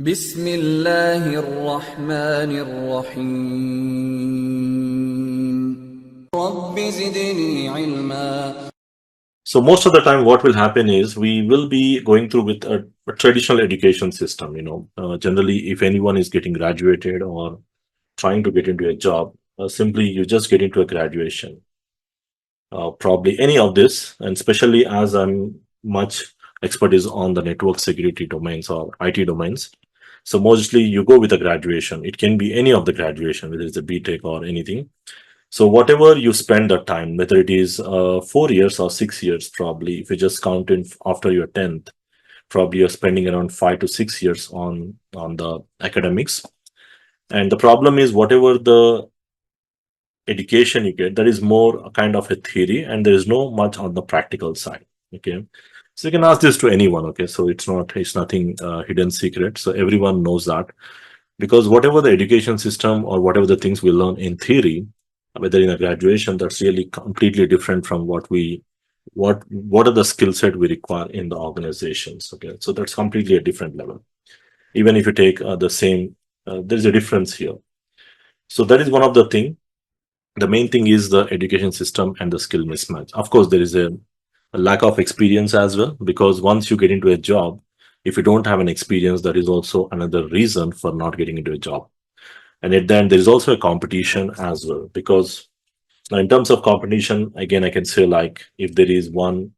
بسم الله الرحمن الرحيم رب زدني علما. So most of the time, what will happen is we will be going through with a traditional education system. Generally, if anyone is getting graduated or trying to get into a job, simply you just get into a graduation. Probably any of this, and especially as I'm much expertise on the network security domains or IT domains. So mostly you go with a graduation. It can be any of the graduation, whether it's a BTech or anything. So whatever you spend the time, whether it is 4 years or 6 years, probably if you just count in after your 10th, probably you're spending around 5 to 6 years on the academics. And the problem is whatever the education you get, there is more a kind of a theory and there is no much on the practical side. Okay. So you can ask this to anyone. Okay. So it's nothing hidden secret. So everyone knows that because whatever the education system or whatever the things we learn in theory, whether in a graduation, that's really completely different from what are the skill set we require in the organizations. Okay. So that's completely a different level. Even if you take the same, there's a difference here. So that is one of the thing. The main thing is the education system and the skill mismatch. Of course, there is a lack of experience as well, because once you get into a job, if you don't have an experience, that is also another reason for not getting into a job. And at the end, there is also a competition as well, because now in terms of competition, again, I can say like if there is one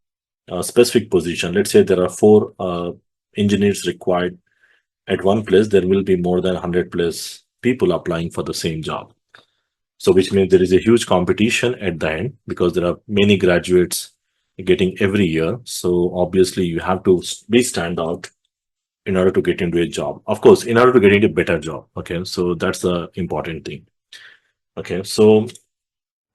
specific position, let's say there are four engineers required at one place, there will be more than 100 plus people applying for the same job. So which means there is a huge competition at the end because there are many graduates getting every year. So obviously you have to be stand out in order to get into a job. Of course, in order to get into a better job. Okay. So that's the important thing. Okay. So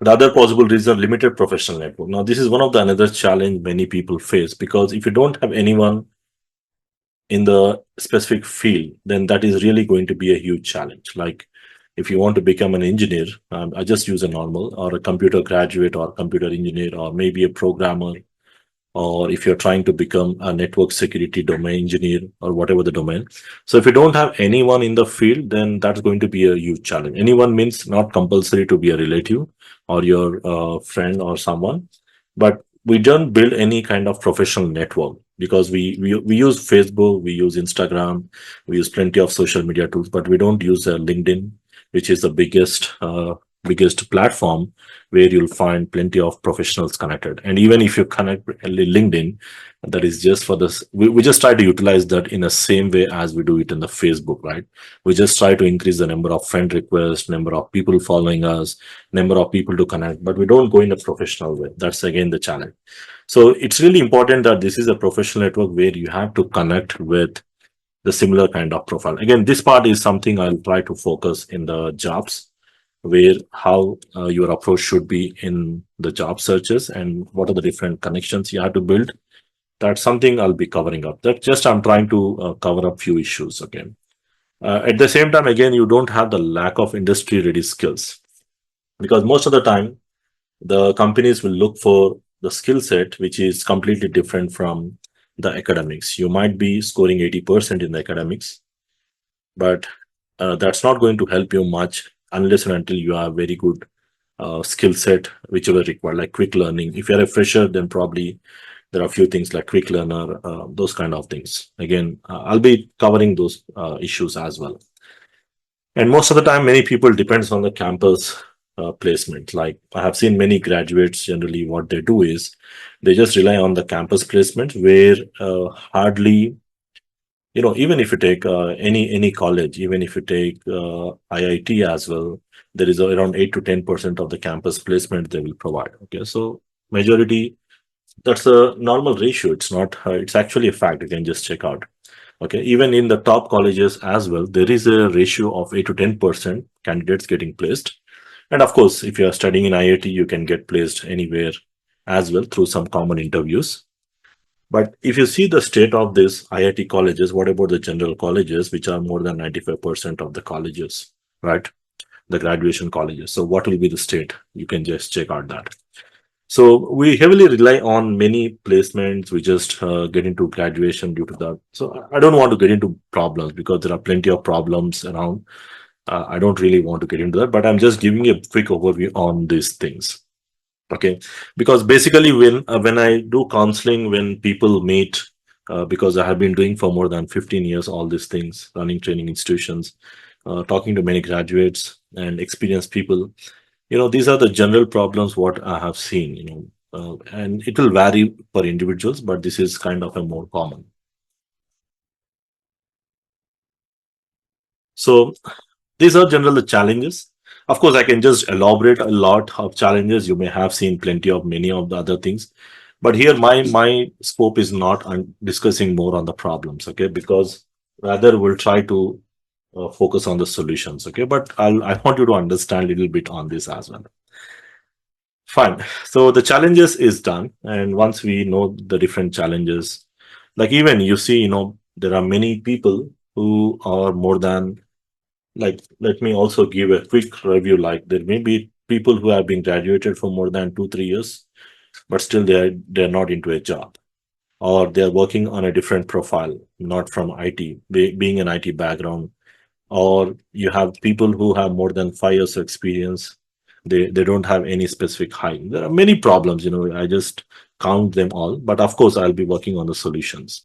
the other possible reason, limited professional network. Now, this is one of the another challenge many people face because if you don't have anyone in the specific field, then that is really going to be a huge challenge. Like if you want to become an engineer, I just use a normal or a computer graduate or computer engineer or maybe a programmer, or if you're trying to become a network security domain engineer or whatever the domain. So if you don't have anyone in the field, then that's going to be a huge challenge. Anyone means not compulsory to be a relative or your friend or someone, but we don't build any kind of professional network because we use Facebook, we use Instagram, we use plenty of social media tools, but we don't use LinkedIn, which is the biggest platform where you'll find plenty of professionals connected. And even if you connect LinkedIn, that is just for this. We just try to utilize that in the same way as we do it in the Facebook, right? We just try to increase the number of friend requests, number of people following us, number of people to connect, but we don't go in a professional way. That's again the challenge. So it's really important that this is a professional network where you have to connect with the similar kind of profile. Again, this part is something I'll try to focus in the jobs where how your approach should be in the job searches and what are the different connections you have to build. That's something I'll be covering up. That just I'm trying to cover up few issues again. At the same time, again, you don't have the lack of industry ready skills because most of the time the companies will look for the skill set which is completely different from the academics. You might be scoring 80% in the academics, but that's not going to help you much unless and until you have very good skill set which will require like quick learning. If you're a fresher, then probably there are a few things like quick learner, those kind of things. Again, I'll be covering those issues as well. And most of the time, many people depends on the campus placement. Like I have seen many graduates generally what they do is they just rely on the campus placement where hardly, even if you take any college, even if you take IIT as well, there is around 8 to 10% of the campus placement they will provide. Okay, so majority, that's a normal ratio. It's not. It's actually a fact. You can just check out. Okay, even in the top colleges as well, there is a ratio of 8 to 10% candidates getting placed. And of course, if you are studying in IIT, you can get placed anywhere as well through some common interviews. But if you see the state of these IIT colleges, what about the general colleges, which are more than 95% of the colleges, right? The graduation colleges. So what will be the state? You can just check out that. So we heavily rely on many placements. We just get into graduation due to that. So I don't want to get into problems because there are plenty of problems around. I don't really want to get into that, but I'm just giving a quick overview on these things. Okay, because basically when I do counseling, when people meet, because I have been doing for more than 15 years all these things, running training institutions, talking to many graduates and experienced people, these are the general problems what I have seen, and it will vary for individuals, but this is kind of a more common. So these are general challenges. Of course, I can just elaborate a lot of challenges. You may have seen plenty of many of the other things, but here my scope is not on discussing more on the problems, okay? Because rather we'll try to focus on the solutions, okay? But I want you to understand a little bit on this as well. Fine. So the challenges is done, and once we know the different challenges, like even you see, there are many people who are more than, like, let me also give a quick review. Like there may be people who have been graduated for more than 2 3 years, but still they're not into a job, or they're working on a different profile, not from IT, being an IT background, or you have people who have more than 5 years of experience. They don't have any specific height. There are many problems. I just count them all, but of course I'll be working on the solutions.